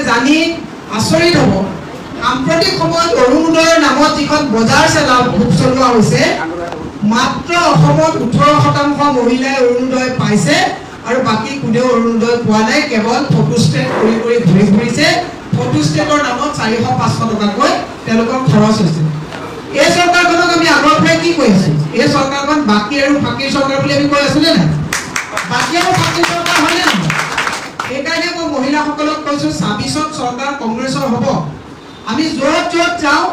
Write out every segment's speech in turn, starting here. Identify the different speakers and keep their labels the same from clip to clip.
Speaker 1: জানি আচৰিত হ'ব সাম্প্ৰতিক সময়ত অৰুণোদয়ৰ নামত যিখন বজাৰ চলোৱা হৈছে মাত্ৰ অসমত 18% মহিলাই অৰুণোদয় পাইছে আৰু বাকি কোনেও অৰুণোদয় পোৱা নাই কেৱল ফটোষ্টেট কৰি ঘূৰি ফুৰিছে ফটোষ্টেটৰ নামত 400-500 টকাকৈ তেওঁলোকৰ খৰচ হৈছে এই চৰকাৰখনক আমি আগৰ পৰাই কি কৈ আছো এই চৰকাৰখন বাকি আৰু ফাঁকিৰ চৰকাৰ বুলি আমি কৈ আছো নে নাই বাকি আৰু ফাঁকিৰ চৰকাৰ হয় নে নহয় এইকাৰণে মই মহিলাসকলক কৈছো 26ত চৰকাৰ কংগ্ৰেছৰ হ'ব আমি য'ত যাওঁ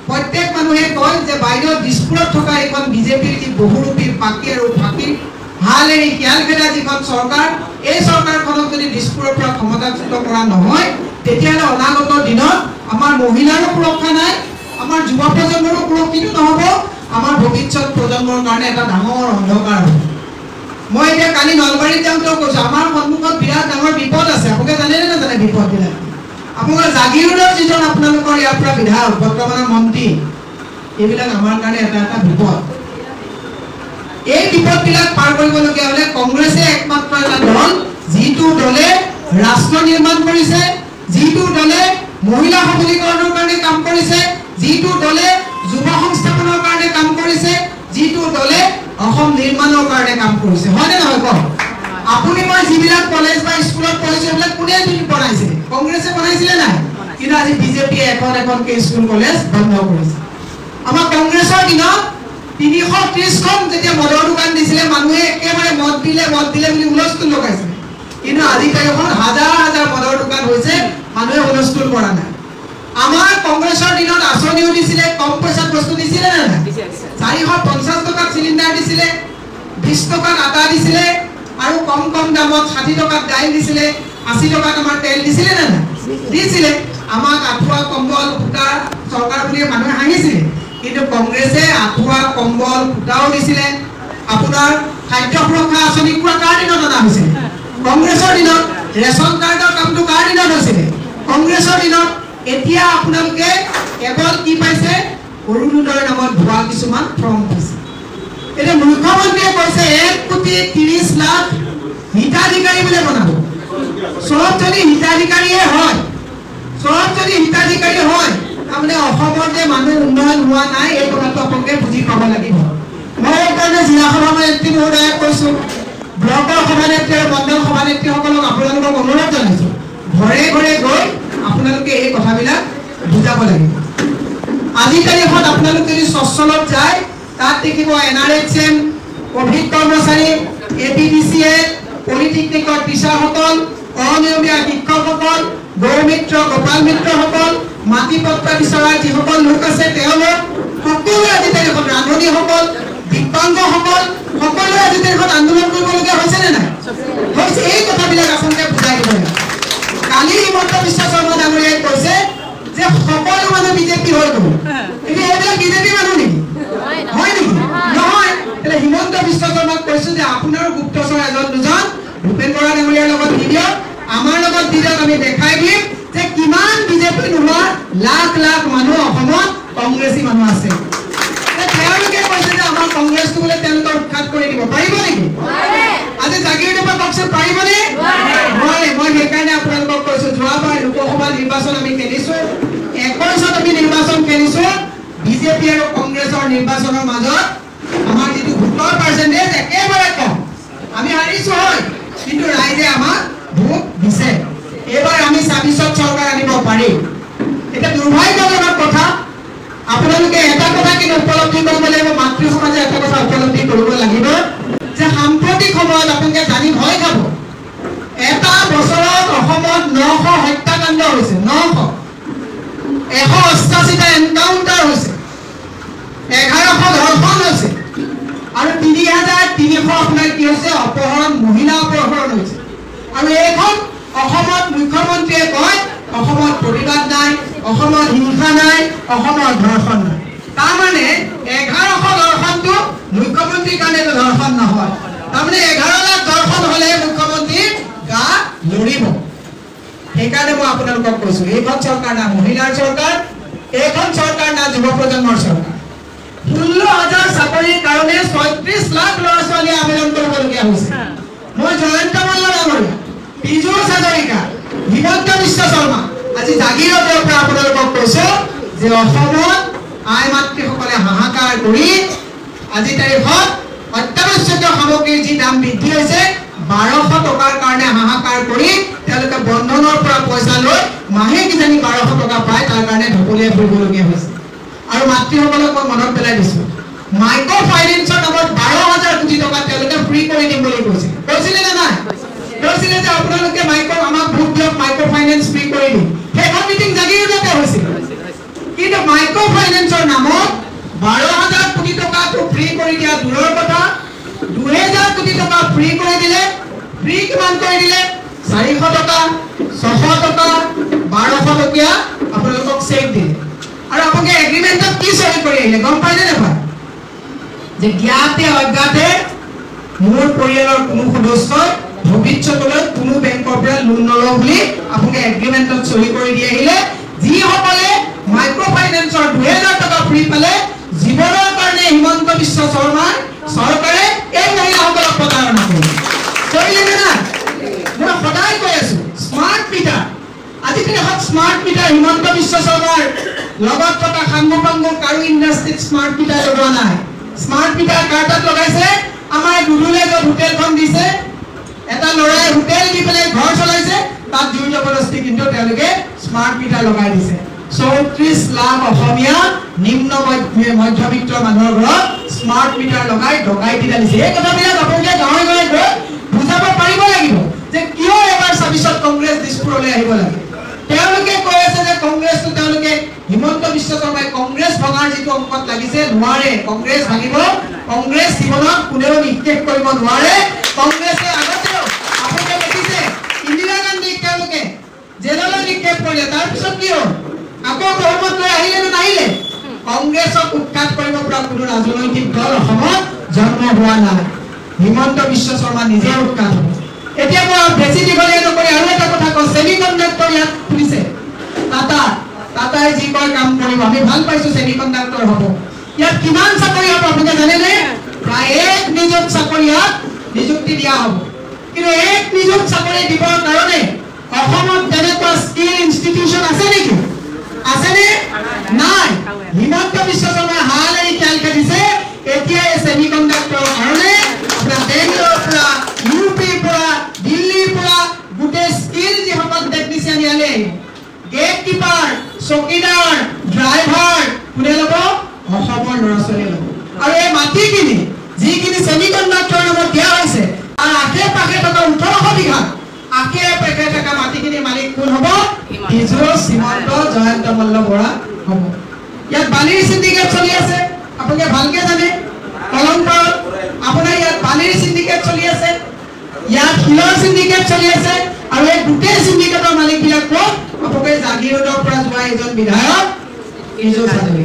Speaker 1: প্ৰত্যেক মানুহে কয় যে বাইদেউ দিছপুৰত থকা এখন বিজেপিৰ যি বহুৰূপী বাকি আৰু ফাঁকি হাল এৰি শিয়াল খেদা যিখন চৰকাৰ এই চৰকাৰখনক যদি দিছপুৰৰ পৰা ক্ষমতাচ্যুত কৰা নহয় তেতিয়াহ'লে অনাগত দিনত আমাৰ মহিলাৰো সুৰক্ষা নাই আমাৰ যুৱ প্ৰজন্মৰো সুৰক্ষিত নহ'ব আমাৰ ভৱিষ্যত প্ৰজন্মৰ কাৰণে এটা ডাঙৰ অন্ধকাৰ হ'ব মই এতিয়া কালি নলবাৰীত যাওঁতেও কৈছো আমাৰ সন্মুখত বিৰাট ডাঙৰ বিপদ আছে আপোনালোকে জানে নে নাজানে বিপদবিলাক আপোনাৰ জাগিৰোডৰ যিজন আপোনালোকৰ ইয়াৰ পৰা বিধায়ক বৰ্তমানৰ মন্ত্ৰী এইবিলাক আমাৰ কাৰণে এটা বিপদ এই বিপদবিলাক পাৰ কৰিবলগীয়া হ'লে কংগ্ৰেছে একমাত্ৰ এটা দল যিটো দলে ৰাষ্ট্ৰ নিৰ্মাণ কৰিছে যিটো দলে মহিলা সবলীকৰণৰ কাৰণে কাম কৰিছে যিটো দলে যুৱ সংস্থাপনৰ কাৰণে কাম কৰিছে যিটো দলে অসম নিৰ্মাণৰ কাৰণে কাম কৰিছে হয়নে নহয় কওক আপুনি মই যিবিলাক কলেজ বা স্কুলত পঢ়িছো এইবিলাক কোনে বনাইছে কংগ্ৰেছে বনাইছিলে নাই কিন্তু আজি বিজেপিয়ে এখন স্কুল কলেজ বন্ধ কৰিছে আমাৰ কংগ্ৰেছৰ দিনত 330খন যেতিয়া মদৰ দোকান দিছিলে মানুহে একেবাৰে মদ দিলে বুলি হুলস্থুল লগাইছিল কিন্তু আজিকালি এখন হাজাৰ মদৰ দোকান হৈছে মানুহে হুলস্থুল কৰা নাই আমাৰ কংগ্ৰেছৰ দিনত আঁচনিও দিছিলে কম পইচাত বস্তু দিছিলে না 450 টকাত চিলিণ্ডাৰ দিছিলে 20 টকাত আটা দিছিলে আৰু কম দামত 60 টকাত দাইল দিছিলে 80 টকাত আমাৰ তেল দিছিলে না দিছিলে আমাক আঠুৱা কম্বল ফুটা চৰকাৰ বুলি মানুহে হাঁহিছিলে কিন্তু কংগ্ৰেছে আঠুৱা কম্বল ফুটাও দিছিলে আপোনাৰ খাদ্য সুৰক্ষা আঁচনি পুৰা কাৰ দিনত অনা হৈছিল কংগ্ৰেছৰ দিনত ৰেচন কাৰ্ডৰ কামটো কাৰ দিনত হৈছিলে কংগ্ৰেছৰ দিনত এতিয়া আপোনালোকে কেৱল কি পাইছে অৰুণোদয়ৰ নামত ভুৱা কিছুমান ফৰ্ম পাইছে এতিয়া মুখ্যমন্ত্ৰীয়ে কৈছে 1,30,00,000 হিতাধিকাৰী বুলি বনাব সব যদি হিতাধিকাৰীয়ে হয় তাৰমানে অসমৰ যে মানুহ উন্নয়ন হোৱা নাই এই কথাটো আপোনালোকে বুজি পাব লাগিব মই এইকাৰণে জিলা সভানেত্ৰী মহোদয়ক কৈছো ব্লকৰ সভানেত্ৰী আৰু মণ্ডল সভানেত্ৰীসকলক আপোনালোকক অনুৰোধ জনাইছো ঘৰে গৈ আপোনালোকে এই কথাবিলাক বুজাব লাগিব আজিকালি এখন আপোনালোক যদি সচ্ছলত যায় তাত দেখিব NRHM কোভিড কৰ্মচাৰী APDCL পলিটেকনিকৰ টিচাৰসকল অনিয়মীয়া শিক্ষকসকল গৌমিত্ৰ গোপাল মিত্ৰসকল মাটি পত্তা বিচৰা যিসকল লোক আছে তেওঁলোক সকলোৱে আজিকালি এখন ৰান্ধনীসকল দিব্যাংগসকল সকলোৱে আজিকালি এখন আন্দোলন কৰিবলগীয়া হৈছে নে নাই হৈছে এই কথাবিলাক আচলতে বুজাই দিব লাগে কালি হিমন্ত বিশ্ব শৰ্মা ডাঙৰীয়াই কৈছে যে সকলো মানুহ বিজেপি হৈ গ'ল কিন্তু এইবিলাক বিজেপি মানুহ নেকি হয় নেকি নহয় એટલે হিমন্ত বিশ্ব শৰ্মাক কৈছো যে আপোনাৰ গুপ্তচৰ এজন দুজন ভূপেন বৰা ডাঙৰীয়াৰ লগত ভিডিঅ আমাৰ লগত ভিডিঅ আমি দেখাই দিম যে কিমান বিজেপি নোহোৱা লাখ মানুহ অসমত কংগ্ৰেছী মানুহ আছে তেওঁলোকে কৈছে যে আমাৰ কংগ্ৰেছটো বোলে তেওঁলোকৰ উৎখাত কৰি দিব পাৰিব নেকি আজি জাগিৰোডৰ পৰা কওকচোন পাৰিবনে মই সেইকাৰণে আপোনালোকক কৈছো যোৱাবাৰ লোকসভা নিৰ্বাচন আমি খেলিছো 21ত আমি নিৰ্বাচন খেলিছো বিজেপি আৰু কংগ্ৰেছৰ নিৰ্বাচনৰ মাজত আমাৰ যিটো ভোটৰ পাৰ্চেন্টেজ একেবাৰে কম আমি হাৰিছো হয় কিন্তু ৰাইজে আমাক ভোট দিছে এবাৰ আমি 26ত চৰকাৰ আনিব পাৰিম এটা দুৰ্ভাগ্যজনক কথা আপোনালোকে এটা কথা কিন্তু উপলব্ধি কৰিব লাগিব মাতৃ সমাজে এটা কথা উপলব্ধি কৰিব লাগিব যে সাম্প্ৰতিক সময়ত আপোনালোকে জানি ভয় খাব এটা বছৰত অসমত 900 হত্যাকাণ্ড হৈছে 188টা এনকাউন্টাৰ হৈছে 1100 ধৰ্ষণ হৈছে আৰু 3,300 আপোনাৰ কি হৈছে অপহৰণ মহিলা অপহৰণ হৈছে আৰু এইখন অসমত মুখ্যমন্ত্ৰীয়ে কয় অসমত প্ৰতিবাদ নাই অসমত হিংসা নাই অসমত ধৰ্ষণ নাই তাৰমানে 1100 ধৰ্ষণটো মুখ্যমন্ত্ৰীৰ কাৰণে ধৰ্ষণ নহয় তাৰমানে 11 লাখ ধৰ্ষণ হ'লে মুখ্যমন্ত্ৰীৰ গা লৰিব সেইকাৰণে মই আপোনালোকক কৈছো এইখন চৰকাৰ না মহিলাৰ চৰকাৰ এইখন চৰকাৰ না যুৱ প্ৰজন্মৰ চৰকাৰ 16,000 চাকৰিৰ কাৰণে 36 লাখ ল'ৰা ছোৱালীয়ে আবেদন কৰিবলগীয়া হৈছে মই জয়ন্ত মল্ল ডাঙৰীয়া পীযুষ হাজৰিকা হিমন্ত বিশ্ব শৰ্মা আজি জাগিৰোডৰ পৰা আপোনালোকক কৈছো যে অসমত আই মাতৃসকলে হাহাকাৰ কৰি আজি তাৰিখত অত্যাৱশ্যকীয় সামগ্ৰীৰ যি দাম বৃদ্ধি হৈছে 1200 টকাৰ কাৰণে হাহাকাৰ কৰি তেওঁলোকে বন্ধনৰ পৰা পইচা লৈ মাহে কিজানি 1200 টকা পায় তাৰ কাৰণে ঢপলিয়াই ফুৰিবলগীয়া হৈছে আৰু মাতৃসকলক মই মনত পেলাই দিছো মাইক্ৰ ফাইনেন্সৰ নামত 12,000 কোটি টকা তেওঁলোকে ফ্ৰী কৰি দিম বুলি কৈছিলে নে নাই কৈছিলে যে আপোনালোকে আমাক ভোট দিয়ক মাইক্ৰ ফাইনেন্স ফ্ৰী কৰি দিম সেইখন মিটিং জাগিৰোডতে হৈছিল কিন্তু মাইক্ৰ ফাইনেন্সৰ নামত 12,000 কোটি টকাটো ফ্ৰী কৰি দিয়া দূৰৰ কথা 2,000 কোটি টকা ফ্ৰী কৰি দিলে ফ্ৰী কিমান কৰি দিলে 400 টকা 600 টকা 1200 টকীয়া আপোনালোকক চেক দিলে আৰু আপোনালোকে এগ্ৰিমেন্টত কি সই কৰি আহিলে গম পাইনে নাপায় যে জ্ঞাতে অজ্ঞাতে মোৰ পৰিয়ালৰ কোনো সদস্যই ভৱিষ্যতলৈ কোনো বেংকৰ পৰা লোন নলওঁ বুলি আপোনালোকে এগ্ৰিমেন্টত সই কৰি দি আহিলে যিসকলে মাইক্ৰ ফাইনেন্সৰ 2,000 টকা ফ্ৰী পালে জীৱনৰ কাৰণে হিমন্ত বিশ্ব শৰ্মাৰ চৰকাৰে এই মহিলাসকলক প্ৰতাৰণা কৰিলে না মই সদায় কৈ আছো স্মাৰ্ট মিটাৰ আজিকালি স্মাৰ্ট মিটাৰ হিমন্ত বিশ্ব শৰ্মাৰ লগত থকা সাংগপাংগ কাৰো ইণ্ডাষ্ট্ৰীত স্মাৰ্ট মিটাৰ লগোৱা নাই স্মাৰ্ট মিটাৰ কাৰ্ডত লগাইছে আমাৰ দুলুলে যে হোটেলখন দিছে এটা লৰাই হোটেল দি পেলাই ঘৰ চলাইছে তাত জুই জবৰদস্তি কিন্তু তেওঁলোকে স্মাৰ্ট মিটাৰ লগাই দিছে 34 লাখ অসমীয়া নিম্ন মধ্যবিত্ত মানুহৰ ঘৰত স্মাৰ্ট মিটাৰ লগাই ডকাইতি দিছে এই কথাবিলাক আপোনালোকে গাঁৱে গাঁৱে গৈ বুজাব পাৰিব লাগিব যে কিয় এবাৰ 26ত কংগ্ৰেছ দিছপুৰলৈ আহিব লাগে তেওঁলোকে কৈ আছে যে কংগ্ৰেছটো তেওঁলোকে হিমন্ত বিশ্ব শৰ্মাই কংগ্ৰেছ ভঙাৰ যিটো অংকত লাগিছে নোৱাৰে কংগ্ৰেছ ভাঙিব কংগ্ৰেছ জীৱনত কোনেও নিক্ষেপ কৰিব নোৱাৰে কংগ্ৰেছে আগতেও আপোনালোকে দেখিছে ইন্দিৰা গান্ধীক তেওঁলোকে জেললৈ নিক্ষেপ কৰিলে তাৰপিছত কি হ'ল আকৌ বহুমত লৈ আহিলে নে নাহিলে কংগ্ৰেছক উৎখাত কৰিব পৰা কোনো ৰাজনৈতিক দল অসমত জন্ম হোৱা নাই হিমন্ত বিশ্ব শৰ্মা নিজে উৎখাত হ'ব এতিয়া মই বেছি দীঘলীয়া নকৰি আৰু এটা কথা কওঁ সেমিকণ্ডাক্টৰ ইয়াত শুনিছে টাটাই যি কয় কাম কৰিব আমি ভাল পাইছো সেমিকণ্ডাক্টৰ হ'ব ইয়াত কিমান চাকৰি হ'ব আপোনালোকে জানেনে প্ৰায় 1 নিযুত চাকৰি ইয়াত নিযুক্তি দিয়া হ'ব কিন্তু 1 নিযুত চাকৰি দিবৰ কাৰণে অসমত তেনেকুৱা স্কিল ইনষ্টিটিউচন আছে নেকি আছেনে নাই হিমন্ত বিশ্ব শৰ্মাই হাল এৰি খেল খেলিছে এতিয়া এই সেমিকণ্ডাক্টৰৰ কাৰণে আপোনাৰ বেংগলোৰৰ পৰা ইউপিৰ পৰা দিল্লীৰ পৰা গোটেই স্কিল যিসকল টেকনিচিয়ান ইয়ালৈ গেট কিপাৰ চকীদাৰ ড্ৰাইভাৰ কোনে ল'ব অসমৰ ল'ৰা ছোৱালীয়ে ল'ব আৰু এই মাটিখিনি যিখিনি সেমিকণ্ডাক্টৰৰ নামত দিয়া হৈছে আৰু আশে পাশে থকা 1800 বিঘা আশে পাশে থকা মাটিখিনিৰ মালিক কোন হ'ব ইজৰ সীমান্ত জয়ন্ত মল্ল বৰা হ'ব ইয়াত বালিৰ সিন্ডিকেট চলি আছে আপোনালোকে ভালকে জানে কলমপাৰ আপোনাৰ ইয়াত বালিৰ সিন্ডিকেট চলি আছে ইয়াত শিলৰ সিন্ডিকেট চলি আছে আৰু এই গোটেই সিন্ডিকেটৰ মালিকবিলাক কোন আপোনালোকে জাগিৰোডৰ পৰা যোৱা এজন বিধায়ক ইজৰ চাদৰি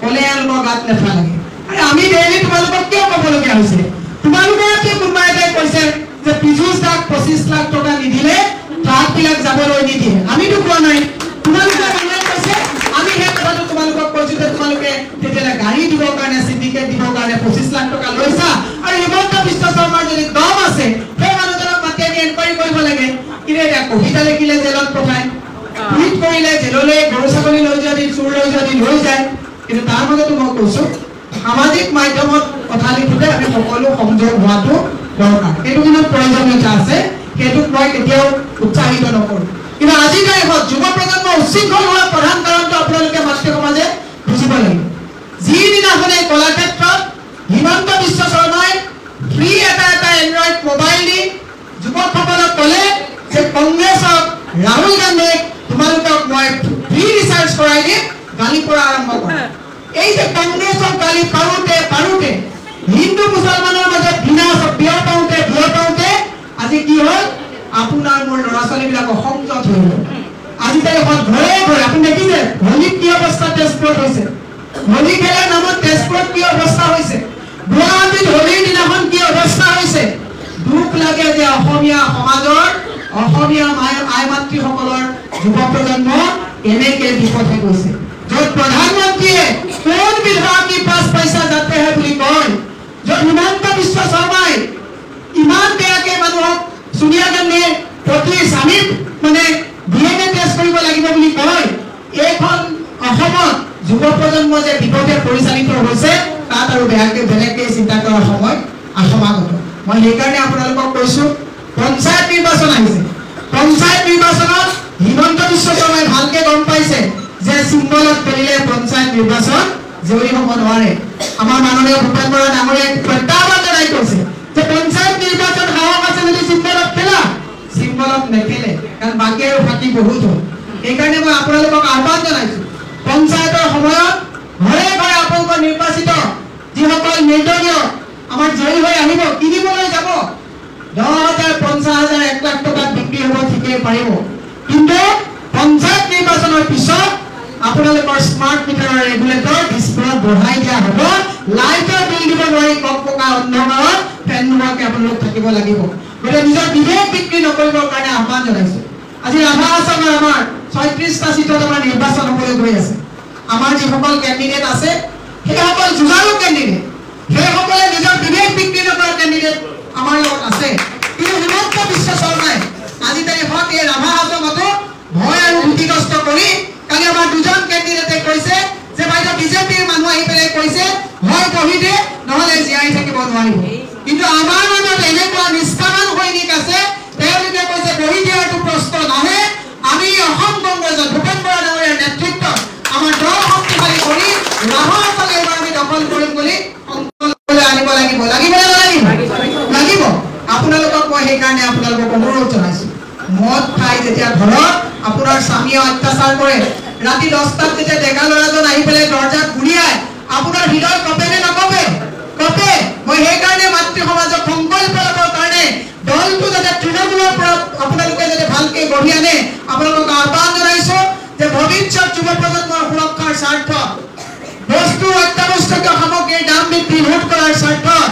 Speaker 1: ক'লে এওঁলোকৰ গাত লেঠা লাগে আৰে আমি ডেইলি তোমালোকক কিয় ক'বলগীয়া হৈছে তোমালোকৰ কি কোনোবা এটাই কৈছে যে পিজুছ দাক 25 লাখ টকা নিদিলে ট্ৰাকবিলাক যাবলৈ নিদিয়ে আমিতো কোৱা নাই তোমালোকে মানুহে কৈছে আমি সেই কথাটো তোমালোকক কৈছো যে তোমালোকে তেতিয়ালে গাড়ী দিবৰ কাৰণে সিন্ডিকেট দিবৰ কাৰণে 25 লাখ টকা লৈছা আৰু হিমন্ত বিশ্ব শৰ্মাৰ যদি দম আছে সেই মানুহজনক মাতি আনি এনকুৱাৰী কৰিব লাগে কিন্তু এটা কবিতা লিখিলে জেলত পঠায় টুইট কৰিলে জেললৈ গৰু ছাগলী লৈ যদি চুৰ লৈ যদি লৈ যায় কিন্তু তাৰ মাজতো মই কৈছো সামাজিক মাধ্যমত কথা লিখোতে আমি সকলো সংযোগ হোৱাটো দৰকাৰ সেইটো কিন্তু প্ৰয়োজনীয়তা আছে সেইটোক মই কেতিয়াও উৎসাহিত নকৰোঁ কিন্তু আজি তাৰিখত যুৱ প্ৰজন্ম উচ্ছৃংখল হোৱাৰ প্ৰধান কাৰণটো আপোনালোকে মাতৃ সমাজে বুজিব লাগিব যিদিনাখনে কলাক্ষেত্ৰত হিমন্ত বিশ্ব শৰ্মাই ফ্ৰী এটা এণ্ড্ৰইড মোবাইল দি যুৱকসকলক ক'লে যে কংগ্ৰেছক ৰাহুল গান্ধীক তোমালোকক মই ফ্ৰী ৰিচাৰ্জ কৰাই দিম গালি পৰা আৰম্ভ কৰে এই যে কংগ্ৰেছক গালি পাৰোঁতে হিন্দু মুছলমানৰ মাজত বিয় পাওঁতে আজি কি হ'ল আপোনাৰ মোৰ ল'ৰা ছোৱালীবিলাক অসংযত হৈ গ'ল আজি তাৰিখত ঘৰে ঘৰে আপুনি দেখিছে হোলীত কি অৱস্থা তেজপুৰত হৈছে হোলী খেলাৰ নামত তেজপুৰত কি অৱস্থা হৈছে গুৱাহাটীত হোলীৰ দিনাখন কি অৱস্থা হৈছে দুখ লাগে যে অসমীয়া সমাজৰ অসমীয়া আই মাতৃসকলৰ যুৱ প্ৰজন্ম এনেকে বিপথে গৈছে য'ত প্ৰধানমন্ত্ৰীয়ে কোন বিভাগ কি পাছ পইচা যাতে হে বুলি কয় য'ত হিমন্ত বিশ্ব শৰ্মাই ইমান বেয়াকে মানুহক সোনিয়া গান্ধীয়ে প্ৰতি স্বামীৰ মানে ডিএনএ টেষ্ট কৰিব লাগিব বুলি কয় এইখন অসমত যুৱ প্ৰজন্ম যে বিপথে পৰিচালিত হৈছে তাত আৰু বেলেগকে চিন্তা কৰাৰ সময় সমাগত মই সেইকাৰণে আপোনালোকক কৈছো পঞ্চায়ত নিৰ্বাচন আহিছে পঞ্চায়ত নিৰ্বাচনত হিমন্ত বিশ্ব শৰ্মাই ভালকে গম পাইছে যে চিম্বলত পেলিলে পঞ্চায়ত নিৰ্বাচন জয়ী হ'ব নোৱাৰে আমাৰ মাননীয় ভূপেন বৰা ডাঙৰীয়াই প্ৰত্যাহ্বান জনাই কৈছে যে পঞ্চায়ত নিৰ্বাচন সাহস আছে যদি চিম্বলত পেলা চিম্বলত নেপেলে কাৰণ বাকী আৰু ফাঁকি বহুত হ'ল সেইকাৰণে মই আপোনালোকক আহ্বান জনাইছো পঞ্চায়তৰ সময়ত ঘৰে ঘৰে আপোনালোকৰ নিৰ্বাচিত যিসকল নিৰ্দলীয় আমাৰ জয়ী হৈ আহিব কিনিবলৈ যাব 10,000 50,000 1 লাখ টকাত বিক্ৰী হ'ব ঠিকেই পাৰিব কিন্তু পঞ্চায়ত নিৰ্বাচনৰ পিছত আপোনালোকৰ স্মাৰ্ট মিটাৰৰ ৰেগুলেটৰ ডিসপ্লে বঢ়াই দিয়া হ'ব লাইটৰ বিল দিব নোৱাৰি কপকা অন্ধকাৰত ফেন নোহোৱাকৈ আপোনালোক থাকিব লাগিব গতিকে নিজৰ বিবেক বিক্ৰী নকৰিবৰ কাৰণে আহ্বান জনাইছো আজি ৰাভা আসামৰ আমাৰ 36টা সিটত আমাৰ নিৰ্বাচন হ'বলৈ গৈ আছে আমাৰ যিসকল কেণ্ডিডেট আছে সেইসকল যুঁজাৰু কেণ্ডিডেট সেইসকলে নিজৰ বিবেক বিক্ৰী নকৰা কেণ্ডিডেট আমাৰ লগত আছে কিন্তু হিমন্ত বিশ্ব শৰ্মাই আজি তাৰিখত এই ৰাভা আসামতো ভয় আৰু ভীতিগ্ৰস্ত কৰি কালি আমাৰ দুজন কেণ্ডিডেটে কৈছে যে বাইদেউ বিজেপিৰ মানুহ আহি পেলাই কৈছে হয় কহি দে নহলে জীয়াই থাকিব নোৱাৰিব কিন্তু আমাৰ মনত এনেকুৱা নিষ্ঠাবান সৈনিক আছে তেওঁলোকে কৈছে কহি দিয়াটো প্ৰশ্ন নাহে আমি অসম কংগ্ৰেছৰ ভূপেন বৰা ডাঙৰীয়াৰ নেতৃত্বত আমাৰ দল শক্তিশালী কৰি ৰাভা আসাম এইবাৰ আমি দখল কৰিম বুলি সংকল্প আনিব লাগিব লাগিব আপোনালোকক মই সেইকাৰণে আপোনালোকক অনুৰোধ জনাইছো মদ খাই যেতিয়া ঘৰত আপোনাৰ স্বামীয়ে অত্যাচাৰ কৰে ৰাতি 10টাত যেতিয়া ডেকা ল'ৰাজন আহি পেলাই দৰ্জাত ঘূৰিয়াই আপোনাৰ হৃদয় কপেনে নকপে কপে মই সেইকাৰণে মাতৃ সমাজক সংকল্প ল'বৰ কাৰণে দলটো যাতে তৃণমূলৰ পৰা আপোনালোকে যাতে ভালকে গঢ়ি আনে আপোনালোকক আহ্বান জনাইছো যে ভৱিষ্যত যুৱ প্ৰজন্মৰ সুৰক্ষাৰ স্বাৰ্থত বস্তু অত্যাৱশ্যকীয় সামগ্ৰীৰ দাম বৃদ্ধি ৰোধ কৰাৰ স্বাৰ্থত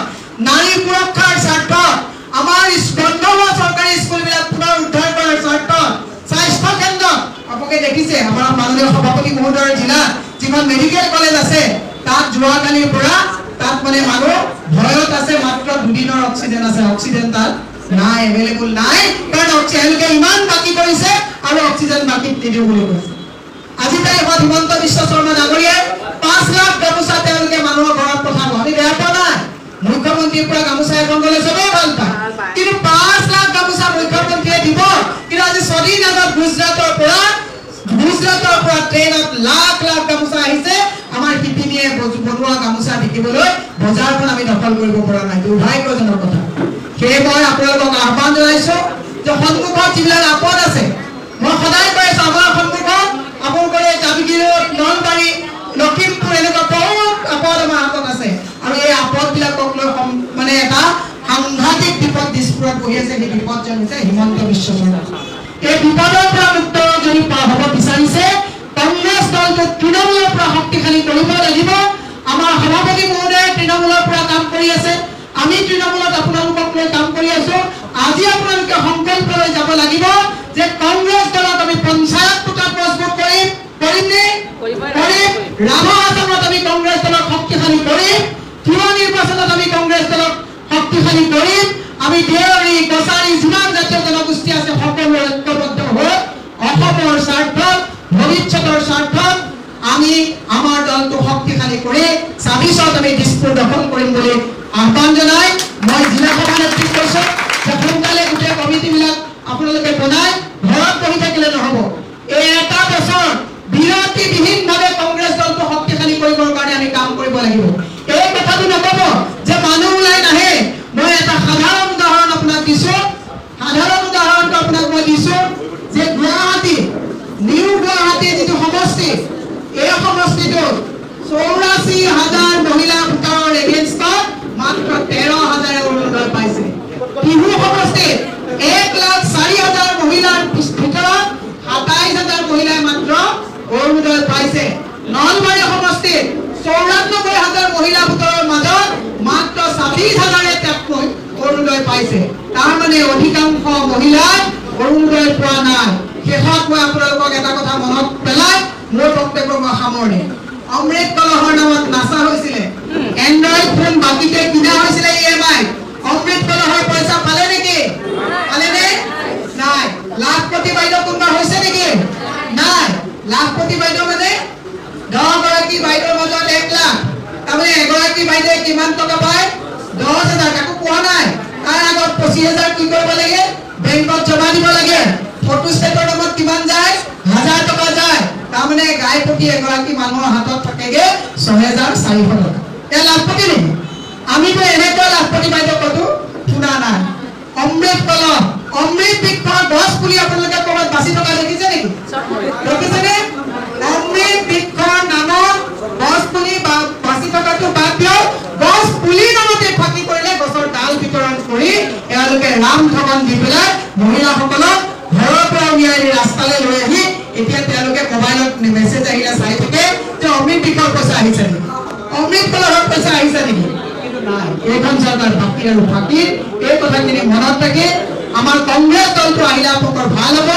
Speaker 1: নাৰী সুৰক্ষাৰ স্বাৰ্থত আমাৰ বন্ধ হোৱা চৰকাৰী স্কুলবিলাক পুনৰ উদ্ধাৰ কৰাৰ স্বাৰ্থত স্বাস্থ্য কেন্দ্ৰ আপোনালোকে দেখিছে আমাৰ মাননীয় সভাপতি মহোদয়ৰ জিলাত যিখন মেডিকেল কলেজ আছে তাত যোৱাকালিৰ পৰা তাত মানে মানুহ ভয়ত আছে মাত্ৰ 2 দিনৰ অক্সিজেন আছে অক্সিজেন তাত নাই এভেইলেবল নাই কাৰণ অক্সিজেনকে ইমান বাকি কৰিছে আৰু অক্সিজেন বাকি নিদিও বুলি কৈছে আজি তাৰিখত হিমন্ত বিশ্ব শৰ্মা ডাঙৰীয়াই 5 লাখ গামোচা তেওঁলোকে মানুহৰ ঘৰত পঠাব আমি বেয়া পোৱা নাই মুখ্যমন্ত্ৰীৰ পৰা গামোচা এখন গ'লে চবেই ভাল পায় কিন্তু 5 লাখ গামোচা মুখ্যমন্ত্ৰীয়ে দিব কিন্তু আজি 6 দিন আগত গুজৰাটৰ পৰা ট্ৰেইনত লাখ লাখ গামোচা আহিছে আমাৰ শিপিনীয়ে বনোৱা গামোচা বিকিবলৈ বজাৰখন আমি দখল কৰিব পৰা নাই দুৰ্ভাগ্যজনক কথা সেয়ে মই আপোনালোকক আহ্বান জনাইছো যে সন্মুখত যিবিলাক আপদ আছে মই সদায় কৈ আছো আমাৰ সন্মুখত আপোনালোকৰ জাবিগিৰি নলবাৰী লখিমপুৰ এনেকুৱা বহুত আপদ আমাৰ হাতত আছে আৰু এই আপদবিলাকক লৈ মানে এটা সাংঘাতিক বিপদ দিশপুৰত বহি আছে সেই বিপদজন হৈছে হিমন্ত বিশ্ব শৰ্মা এই বিপদৰ পৰা মুক্ত যদি হ'ব বিচাৰিছে কংগ্ৰেছ দলটো তৃণমূলৰ পৰা শক্তিশালী কৰিব লাগিব আমাৰ সভাপতি মহোদয়ে তৃণমূলৰ পৰা কাম কৰি আছে আমি তৃণমূলত আপোনালোকক লৈ কাম কৰি আছো আজি আপোনালোকে সংকল্প লৈ যাব লাগিব যে কংগ্ৰেছ দলক আমি পঞ্চায়ত কোটা মজবুত কৰিম ৰাভা আসামত আমি কংগ্ৰেছ দলক শক্তিশালী কৰিম থিয় নিৰ্বাচনত আমি কংগ্ৰেছ দলক শক্তিশালী কৰিম আমি দেউৰী কছাৰী যিমান জাতীয় জনগোষ্ঠী আছে সকলোৱে ঐক্যবদ্ধ হৈ অসমৰ স্বাৰ্থত ভৱিষ্যতৰ স্বাৰ্থত আমি আমাৰ দলটো শক্তিশালী কৰি 26ত আমি দিশপুৰ দখল কৰিম বুলি আহ্বান জনাই মই জিলা সভা নেতৃত্ব কৈছো যে সোনকালে গোটেই কমিটিবিলাক আপোনালোকে বনাই ঘৰত বহি থাকিলে নহ'ব এই এটা বছৰ বিৰতিবিহীনভাৱে কংগ্ৰেছ দলটো শক্তিশালী কৰিবৰ কাৰণে আমি কাম কৰিব লাগিব এই কথাটো নক'ব যে মানুহ ওলাই নাহে মই এটা সাধাৰণ উদাহৰণ আপোনাক দিছো যে গুৱাহাটী নিউ গুৱাহাটী যিটো সমষ্টি এই সমষ্টিটো 84,000 মহিলা ভোটাৰৰ এগেইনষ্টত মাত্ৰ 13,000 অৰুণোদয় পাইছে টিহু সমষ্টিত 1,04,000 মহিলাৰ ভিতৰত 27,000 মহিলাই মাত্ৰ অৰুণোদয় পাইছে নলবাৰী সমষ্টিত 94,000 মহিলা ভোটাৰৰ মাজত মাত্ৰ 26,000 তেওঁকৈ অৰুণোদয় পাইছে তাৰ মানে অধিকাংশ মহিলাই অৰুণোদয় পোৱা নাই শেষত মই আপোনালোকক এটা কথা মনত পেলাই মোৰ বক্তব্য মই সামৰণি অমৃত কলহৰ নামত নাচা হৈছিলে এন্ড্ৰইড ফোন বাকিতে কিনা হৈছিলে EMI অমৃত কলহৰ পইচা পালে নেকি পালে নে নাই লাখপতি বাইদেউ কোনোবা হৈছে নেকি লাখপতি বাইদেউ মানে 10 গৰাকী বাইদেউৰ মাজত 1 লাখ তাৰমানে এগৰাকী বাইদেৱে কিমান টকা পায় 10,000 কাকো কোৱা নাই তাৰ আগত 25,000 কি কৰিব লাগে বেংকত জমা দিব লাগে ফটো ষ্টেটৰ নামত কিমান যায় 1000 টকা যায় তাৰমানে গাইপতি এগৰাকী মানুহৰ হাতত থাকেগে 6,400 টকা এ লাখপতি নেকি আমিতো এনেকুৱা লাখপতি বাইদেউ কতো শুনা নাই অমৃত কলম অমৃত বৃক্ষৰ গছ পুলি আপোনালোকে ক'ৰবাত বাছি থকা দেখিছে নেকি দেখিছেনে অমৃত বৃক্ষৰ নামত গছ পুলি বাছি থকাটো বাদ দিয়ক গছ পুলি নামতে ফাঁকি কৰিলে গছৰ ডাল বিতৰণ কৰি এওঁলোকে ৰাম ঠগন দি পেলাই মহিলাসকলক ঘৰৰ পৰা উলিয়াই ৰাস্তালৈ লৈ আহি এতিয়া তেওঁলোকে মোবাইলত মেছেজ আহিলে চাই থাকে যে অমৃত বৃক্ষৰ পইচা আহিছে নেকি অমৃত কলহৰ পইচা আহিছে নেকি কিন্তু নাই এইখন চৰকাৰ বাকী আৰু ফাঁকি এই কথাখিনি মনত ৰাখি আমাৰ কংগ্ৰেছ দলটো আহিলে আপোনালোকৰ ভাল হ'ব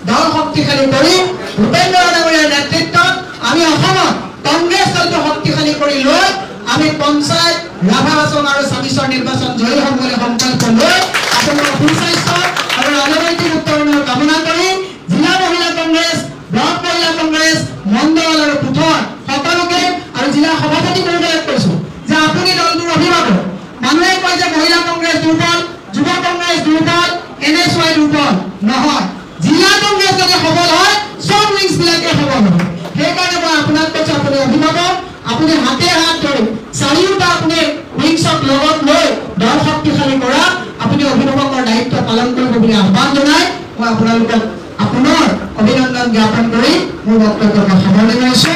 Speaker 1: দল শক্তিশালী কৰি ভূপেন্দ্ৰ ডাঙৰীয়াৰ নেতৃত্বত আমি অসমত কংগ্ৰেছ দলটো শক্তিশালী কৰি লৈ আমি পঞ্চায়ত ৰাভা আসন আৰু 26ৰ নিৰ্বাচন জয়ী হ'ম বুলি সংকল্প লৈ আপোনালোকৰ সুস্বাস্থ্য আৰু ৰাজনৈতিক উত্তৰণৰ কামনা কৰি জিলা মহিলা কংগ্ৰেছ ব্লক মহিলা কংগ্ৰেছ মণ্ডল আৰু পুথৰ সকলোকে আৰু জিলা সভাপতি মহোদয়ক কৈছোঁ যে আপুনি দলটোৰ অভিভাৱক মানুহে কয় যে মহিলা কংগ্ৰেছ দুৰ্বল যুৱ কংগ্ৰেছ দুৰ্বল NSY দুৰ্বল নহয় জিলা কংগ্ৰেছ যদি সবল হয় সব উইংছবিলাকে সবল হ'ব সেইকাৰণে মই আপোনাক কৈছোঁ আপুনি অভিভাৱক আপুনি হাতে হাত ধৰি চাৰিওটা আপুনি উইংছক লগত লৈ দল শক্তিশালী কৰা আপুনি অভিভাৱকৰ দায়িত্ব পালন কৰিব বুলি আহ্বান জনাই মই আপোনালোকক আপোনাৰ অভিনন্দন জ্ঞাপন কৰি মোৰ বক্তব্য সামৰণি মাৰিছোঁ।